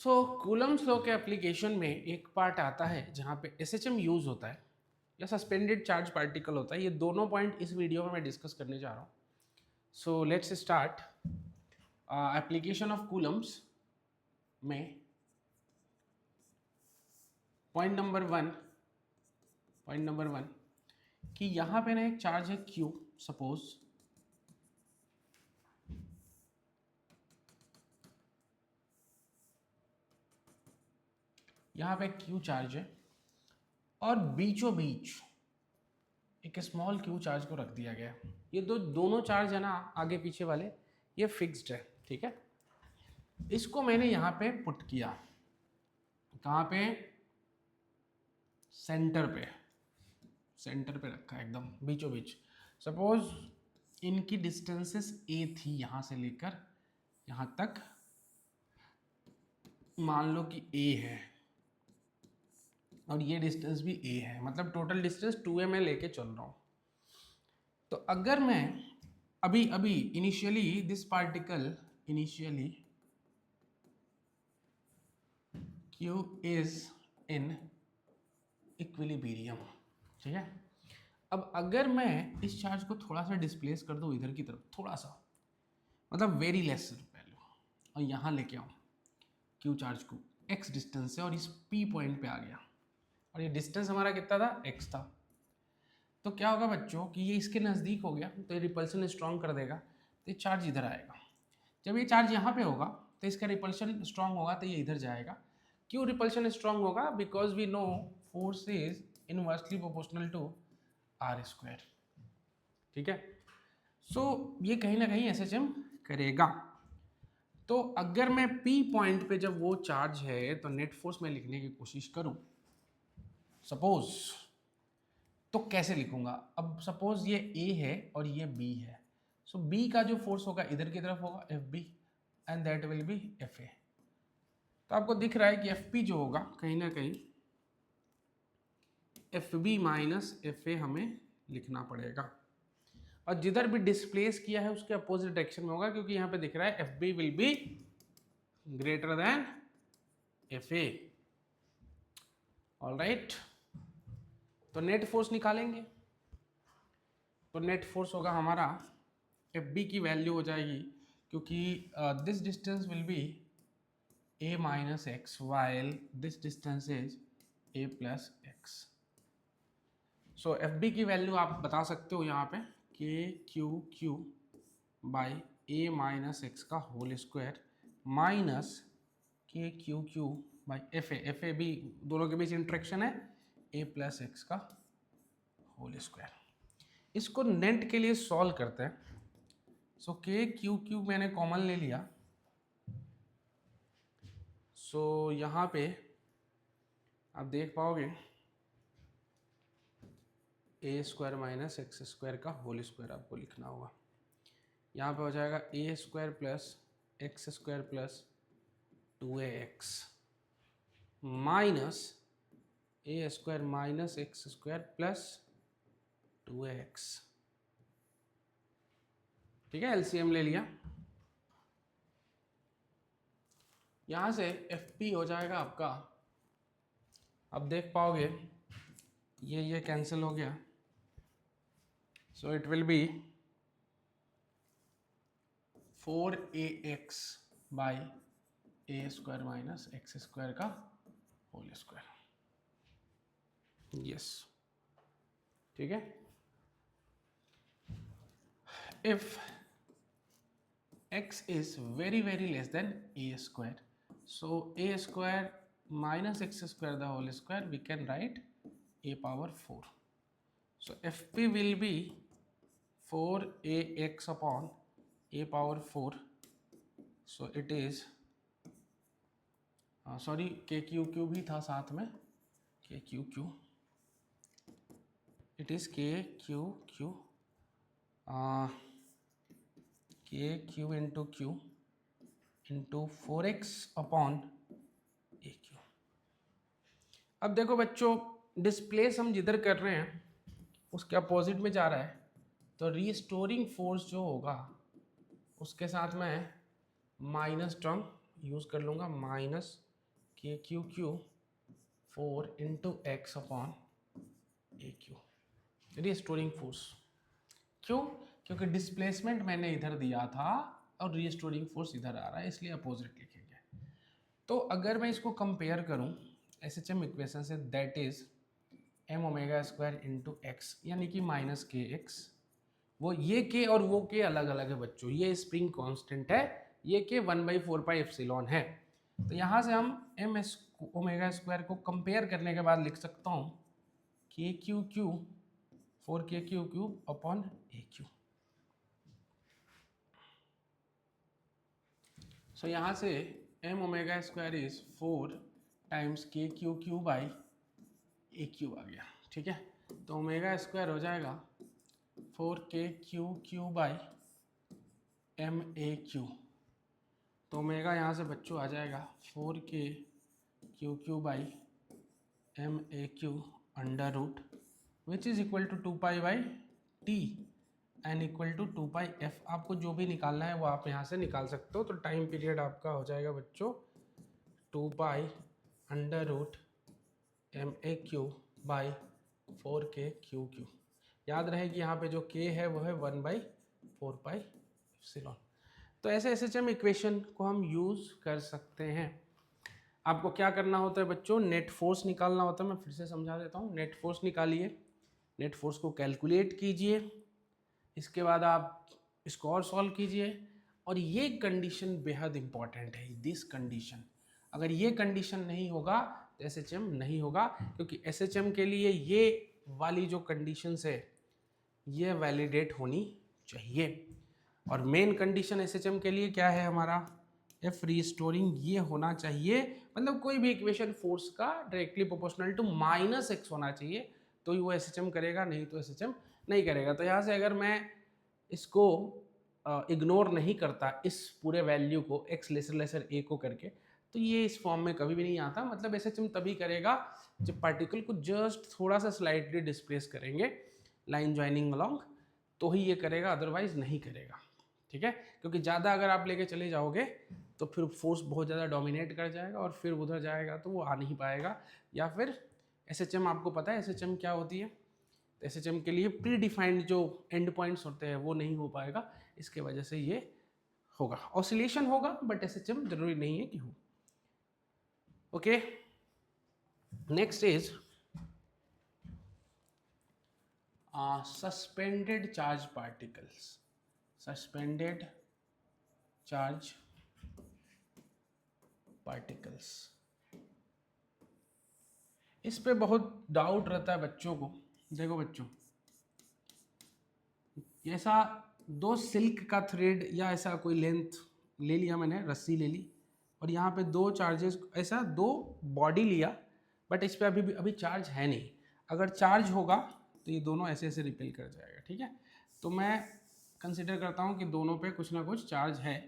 सो Coulomb's law के application में एक पार्ट आता है जहाँ पे एसएचएम यूज होता है या सस्पेंडेड चार्ज पार्टिकल होता है। ये दोनों पॉइंट इस वीडियो में मैं डिस्कस करने जा रहा हूँ। So let's start. Application of Coulomb's में पॉइंट नंबर वन कि यहाँ पे ना एक चार्ज है Q। सपोज यहाँ पे Q चार्ज है और बीचों बीच एक स्मॉल Q चार्ज को रख दिया गया है। ये दोनों चार्ज है ना, आगे पीछे वाले, ये फिक्स्ड है, ठीक है। इसको मैंने यहाँ पे पुट किया, कहाँ पे? सेंटर पे रखा है, एकदम बीचों बीच। सपोज इनकी डिस्टेंसेस a थी, यहाँ से लेकर यहाँ तक मान लो कि a है और ये डिस्टेंस भी a है, मतलब टोटल डिस्टेंस 2a मैं लेके चल रहा हूँ। तो अगर मैं अभी initially this particle initially Q is in equilibrium, ठीक है। अब अगर मैं इस चार्ज को थोड़ा सा डिस्प्लेस कर दूं इधर की तरफ, थोड़ा सा, मतलब वेरी लेस वैल्यू, और यहाँ लेके आऊँ Q चार्ज को x डिस्टेंस से और इस P पॉइंट पे आ गया, और ये डिस्टेंस हमारा कितना था? x था। तो क्या होगा बच्चों कि ये इसके नज़दीक हो गया, तो ये रिपल्सन स्ट्रॉन्ग कर देगा, तो ये चार्ज इधर आएगा। जब ये चार्ज यहाँ पे होगा तो इसका रिपल्शन स्ट्रॉन्ग होगा, तो ये इधर जाएगा। क्यों रिपल्शन स्ट्रॉन्ग होगा? Because we know force is inversely proportional to r square, ठीक है। सो ये कहीं ना कहीं एसएचएम करेगा। तो अगर मैं P पॉइंट पे जब वो चार्ज है तो नेट फोर्स में लिखने की कोशिश करूं सपोज, तो कैसे लिखूंगा? अब सपोज ये A है और ये B है, सो B का जो फोर्स होगा इधर की तरफ होगा FB and that will be FA। तो आपको दिख रहा है कि FP जो होगा कहीं ना कहीं FB माइनस FA हमें लिखना पड़ेगा, और जिधर भी डिस्प्लेस किया है उसके अपोजिट डायरेक्शन में होगा, क्योंकि यहाँ पे दिख रहा है FB will be greater than FA। Alright, तो नेट फोर्स निकालेंगे। तो नेट फोर्स होगा हमारा, FB की वैल्यू हो जाएगी, क्योंकि this distance will be A minus x while this distance is A plus x. So FB की वैल्यू आप बता सकते हो यहाँ पे KQQ by A minus x का whole square minus KQQ by FA भी दोनों के बीच इंट्रैक्शन है, A प्लस एक्स का होल स्क्वायर। इसको नेट के लिए सॉल्व करते हैं। सो KQQ मैंने कॉमन ले लिया, सो यहाँ पे आप देख पाओगे A square minus x square का होल स्क्वायर आपको लिखना होगा। यहाँ पे हो जाएगा A square plus x square plus 2AX minus A square minus x square plus 2AX, ठीक है। एलसीएम ले लिया, यहाँ से FP हो जाएगा आपका, अब देख पाओगे ये कैंसिल हो गया, so it will be 4AX by A square minus x square का होल स्क्वायर, यस, ठीक है। If x is very less than A square, so A square minus x square the whole square we can write A power 4. So FP will be 4AX upon A power 4. So it is sorry KQQ भी था साथ में, KQQ, it is KQQ KQ into Q into 4x upon AQ। अब देखो बच्चों, displace हम जिधर कर रहे हैं उसके अपोजिट में जा रहा है, तो रीस्टोरिंग फोर्स जो होगा उसके साथ मैं माइनस टर्म यूज़ कर लूँगा, minus k q q 4 into x upon a q, restoring force. क्यों? क्योंकि डिस्प्लेसमेंट मैंने इधर दिया था और रीस्टोरिंग फोर्स इधर आ रहा है, इसलिए अपोजिट लिखेंगे। तो अगर मैं इसको कंपेयर करूं एसएचएम इक्वेशन से, that is m omega square into x, यानी कि माइनस के एक्स। वो ये के और वो के अलग अलग है बच्चों, ये स्प्रिंग कांस्टेंट है, ये के 1/4 एप्सिलॉन है। तो यहाँ से हम एम ओमेगा स्क्वायर को कंपेयर करने के बाद लिख सकता हूँ के q q 4 k q cube upon a q. So यहाँ से m omega square is 4 times k q q by a q आ गया, ठीक है। तो ओमेगा स्क्वायर हो जाएगा 4 k q q by m a cube. तो ओमेगा यहाँ से बच्चों आ जाएगा 4 k q q by m a cube under root which is equal to 2 pi by T and equal to 2 pi f. आपको जो भी निकालना है वो आप यहाँ से निकाल सकते हो। तो टाइम पीरियड आपका हो जाएगा बच्चों 2 pi under root m a cube by 4 k q Q. याद रहे कि यहाँ पे जो k है वो है 1/4 पाई एप्सिलॉन। तो ऐसे एसएचएम इक्वेशन को हम यूज़ कर सकते हैं। आपको क्या करना होता है बच्चों, नेट फोर्स निकालना होता है। मैं फिर से समझा देता हूँ। नेट फोर्स निकालिए, नेट फोर्स को कैलकुलेट कीजिए, इसके बाद आप इसको और सॉल्व कीजिए। और ये कंडीशन बेहद इंपॉर्टेंट है, दिस कंडीशन। अगर ये कंडीशन नहीं होगा तो एसएचएम नहीं होगा, क्योंकि एसएचएम के लिए ये वाली जो कंडीशंस है ये वैलिडेट होनी चाहिए। और मेन कंडीशन एसएचएम के लिए क्या है हमारा, एफ रीस्टोरिंग ये होना चाहिए। मतलब कोई भी इक्वेशन फोर्स का डायरेक्टली प्रोपोर्शनल टू -x होना चाहिए, तो ही वो एसएचएम करेगा, नहीं तो एसएचएम नहीं करेगा। तो यहाँ से अगर मैं इसको इग्नोर नहीं करता, इस पूरे वैल्यू को x लेसर a को करके, तो ये इस फॉर्म में कभी भी नहीं आता। मतलब एसएचएम तभी करेगा जब पार्टिकल को जस्ट थोड़ा सा स्लाइटली डिस्प्लेस करेंगे लाइन ज्वाइनिंग अलोंग, तो ही ये करेगा, अदरवाइज नहीं करेगा, ठीक है। क्योंकि ज़्यादा अगर आप लेके चले जाओगे तो फिर फोर्स बहुत ज़्यादा डोमिनेट कर जाएगा और फिर उधर जाएगा तो वो आ नहीं पाएगा। या फिर एसएचएम, आपको पता है एसएचएम क्या होती है, तो एसएचएम के लिए प्री डिफाइंड जो एंड पॉइंट्स होते हैं वो नहीं हो पाएगा, इसके वजह से ये होगा, ऑसिलेशन होगा, बट एसएचएम जरूरी नहीं है कि हो। Okay, next is suspended charge particles, suspended charge particles। इस पे बहुत डाउट रहता है बच्चों को। देखो बच्चों, ऐसा 2 सिल्क का थ्रेड या ऐसा कोई लेंथ ले लिया मैंने, रस्सी ले ली, और यहाँ पे 2 चार्जेस, ऐसा 2 बॉडी लिया, बट इस पे अभी चार्ज है नहीं। अगर चार्ज होगा तो ये दोनों ऐसे ऐसे रिपेल कर जाएगा, ठीक है। तो मैं कंसिडर करता हूँ कि दोनों पे कुछ ना कुछ चार्ज है,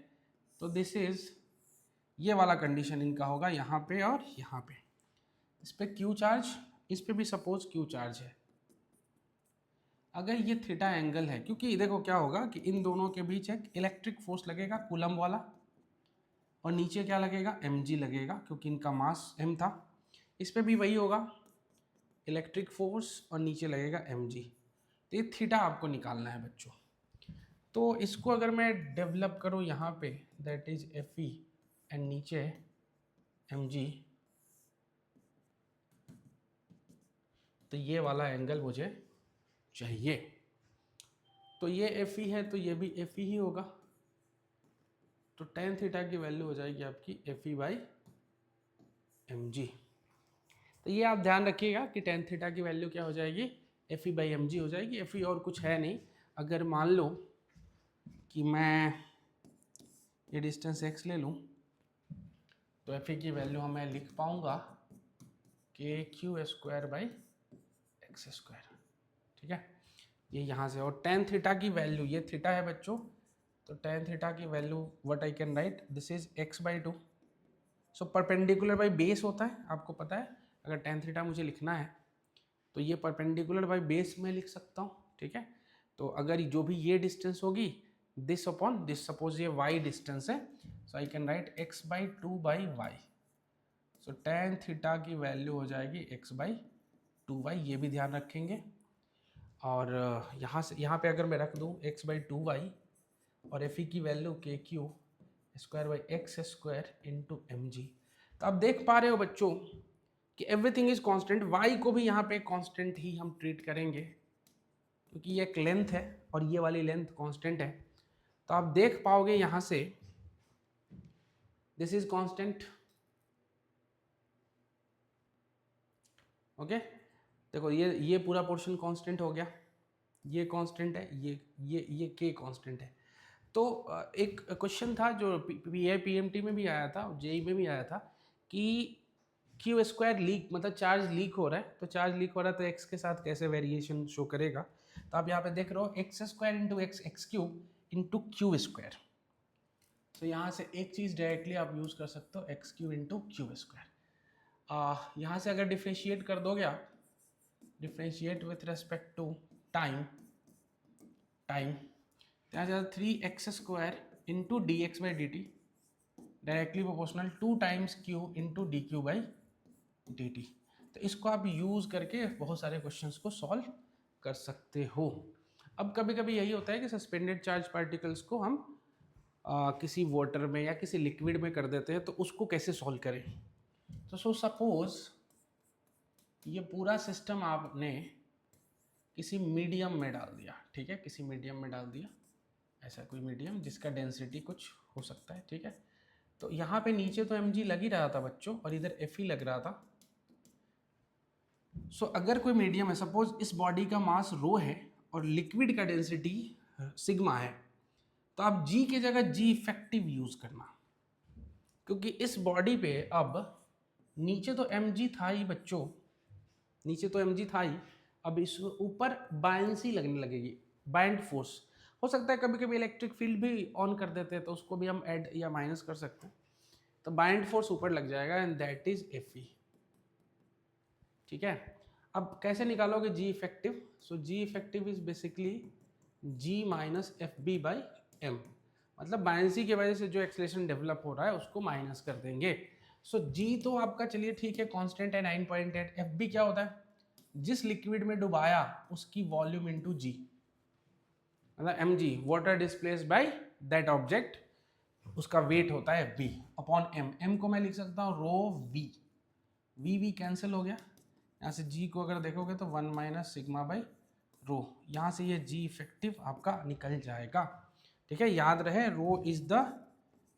तो दिस इज ये वाला कंडीशन इनका होगा यहाँ पे और यहाँ पे। इस पे क्यू चार्ज, इस पे भी सपोज क्यू चार्ज है। अगर ये थीटा एंगल है, क्योंकि देखो क्या होगा कि इन दोनों के बीच एक इलेक्ट्रिक फोर्स लगेगा कूलम वाला, और नीचे क्या लगेगा, mg लगेगा, क्योंकि इनका मास m था। इस पे भी वही होगा, इलेक्ट्रिक फोर्स, और नीचे लगेगा mg। तो ये थीटा आपको निकालना है बच्चों। तो इसको अगर मैं डेवलप करूँ यहाँ पे, दैट इज fe एंड नीचे mg, तो ये वाला एंगल मुझे चाहिए। तो ये fe है तो ये भी fe ही होगा। तो tan थीटा की वैल्यू हो जाएगी आपकी fe बाई mg। तो ये आप ध्यान रखिएगा कि tan थीटा की वैल्यू क्या हो जाएगी, fe बाई mg हो जाएगी। fe और कुछ है नहीं। अगर मान लो कि मैं ये डिस्टेंस x ले लूँ, तो fe की वैल्यू मैं लिख पाऊँगा के Q square by x square, ठीक है। ये यहाँ से, और tan थीटा की वैल्यू, ये थीटा है बच्चों, तो tan थीटा की value what I can right, this is x/2। So perpendicular by base होता है, आपको पता है। अगर tan थीटा मुझे लिखना है तो ये परपेंडिकुलर बाई बेस में लिख सकता हूँ, ठीक है। तो अगर जो भी ये डिस्टेंस होगी, दिस अपॉन दिस, सपोज ये y डिस्टेंस है, so I can write x/2 by y. So tan theta की वैल्यू हो जाएगी x/2y, ये भी ध्यान रखेंगे। और यहाँ पे अगर मैं रख दूँ x/2y और एफ की वैल्यू kq² इंटू mg, तो आप देख पा रहे हो बच्चों कि एवरीथिंग इज कांस्टेंट। y को भी यहाँ पे कांस्टेंट ही हम ट्रीट करेंगे क्योंकि ये एक लेंथ है और ये वाली लेंथ कांस्टेंट है। तो आप देख पाओगे यहाँ से दिस इज कांस्टेंट। ओके, देखो ये पूरा पोर्शन कांस्टेंट हो गया, ये कांस्टेंट है, ये k कांस्टेंट है। तो एक क्वेश्चन था जो पीएमटी में भी आया था, जेई में भी आया था कि Q² लीक, मतलब चार्ज लीक हो रहा है, तो चार्ज लीक हो रहा है तो x के साथ कैसे वेरिएशन शो करेगा। तो आप यहाँ पे देख रहे हो x² into x³ into Q²। तो यहाँ से एक चीज़ डायरेक्टली आप यूज़ कर सकते हो x³ इंटू Q²। यहाँ से अगर डिफ्रेंशिएट कर दोगे आप, differentiate with respect to time, यहाँ जाता 3x² into dx/dt directly proportional 2 times q into dq/dt। तो इसको आप यूज़ करके बहुत सारे क्वेश्चंस को सॉल्व कर सकते हो। अब कभी कभी यही होता है कि सस्पेंडेड चार्ज पार्टिकल्स को हम किसी वाटर में या किसी लिक्विड में कर देते हैं, तो उसको कैसे सॉल्व करें। तो सपोज ये पूरा सिस्टम आपने किसी मीडियम में डाल दिया, ठीक है, किसी मीडियम में डाल दिया, ऐसा कोई मीडियम जिसका डेंसिटी कुछ हो सकता है, ठीक है। तो यहाँ पे नीचे तो mg लग ही रहा था बच्चों और इधर Fe लग रहा था। सो अगर कोई मीडियम है, सपोज इस बॉडी का मास रो है और लिक्विड का डेंसिटी सिग्मा है, तो आप g की जगह g इफेक्टिव यूज करना, क्योंकि इस बॉडी पे अब नीचे तो mg था ही बच्चों, नीचे तो mg था ही, अब इस ऊपर बायंसी लगने लगेगी, बाइंड फोर्स। हो सकता है कभी कभी इलेक्ट्रिक फील्ड भी ऑन कर देते हैं, तो उसको भी हम ऐड या माइनस कर सकते हैं। तो बाइंड फोर्स ऊपर लग जाएगा एंड दैट इज Fe, ठीक है। अब कैसे निकालोगे g effective. So g effective is basically g minus FB/m, मतलब बायंसी की वजह से जो एक्सेलरेशन डेवलप हो रहा है उसको माइनस कर देंगे। सो g तो आपका चलिए ठीक है कांस्टेंट है 9.8। FB क्या होता है, जिस लिक्विड में डुबाया उसकी वॉल्यूम इनटू g, मतलब mg water displaced by that object, उसका वेट होता है FB अपॉन m। m को मैं लिख सकता हूँ रो v कैंसिल हो गया, यहाँ से g को अगर देखोगे तो 1 माइनस सिग्मा बाई रो, यहाँ से ये g इफेक्टिव आपका निकल जाएगा, ठीक है। याद रहे rho is the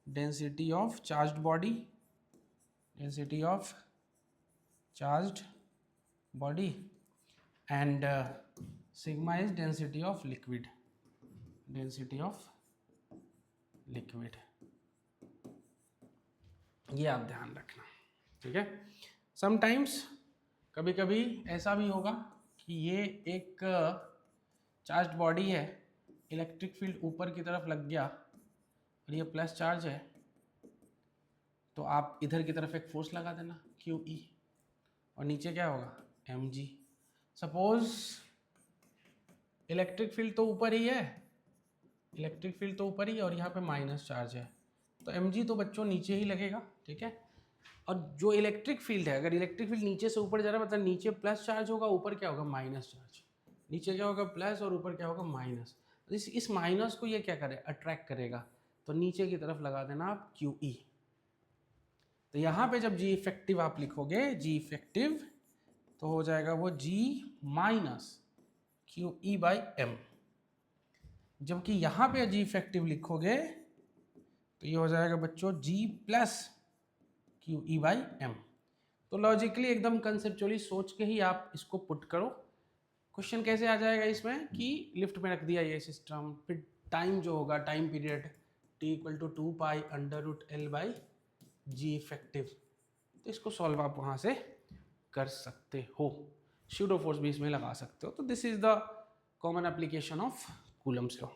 density of charged body, density of charged body and sigma is density of liquid, density of liquid, ये आप ध्यान रखना, ठीक है। समटाइम्स कभी कभी ऐसा भी होगा कि ये एक चार्ज्ड बॉडी है, इलेक्ट्रिक फील्ड ऊपर की तरफ लग गया और ये प्लस चार्ज है, तो आप इधर की तरफ एक फोर्स लगा देना QE और नीचे क्या होगा mg। सपोज इलेक्ट्रिक फील्ड तो ऊपर ही है, इलेक्ट्रिक फील्ड तो ऊपर ही है और यहाँ पे माइनस चार्ज है, तो mg तो बच्चों नीचे ही लगेगा, ठीक है। और जो इलेक्ट्रिक फील्ड है, अगर इलेक्ट्रिक फील्ड नीचे से ऊपर जा रहा है मतलब नीचे प्लस चार्ज होगा, ऊपर क्या होगा माइनस चार्ज, नीचे क्या होगा प्लस और ऊपर क्या होगा माइनस। इस माइनस को ये क्या करे अट्रैक्ट करेगा, तो नीचे की तरफ लगा देना आप QE। तो यहाँ पे जब g इफेक्टिव आप लिखोगे, g इफेक्टिव तो हो जाएगा वो g माइनस QE/m, जबकि यहाँ पे g इफेक्टिव लिखोगे तो ये हो जाएगा बच्चों g प्लस QE/m। तो लॉजिकली एकदम कंसेप्चुअली सोच के ही आप इसको पुट करो। क्वेश्चन कैसे आ जाएगा इसमें कि लिफ्ट में रख दिया ये सिस्टम, फिर टाइम जो होगा time period t = 2π√L/g effective, तो इसको सॉल्व आप वहाँ से कर सकते हो, स्यूडो फोर्स भी इसमें लगा सकते हो। तो this is the common application of Coulomb's law.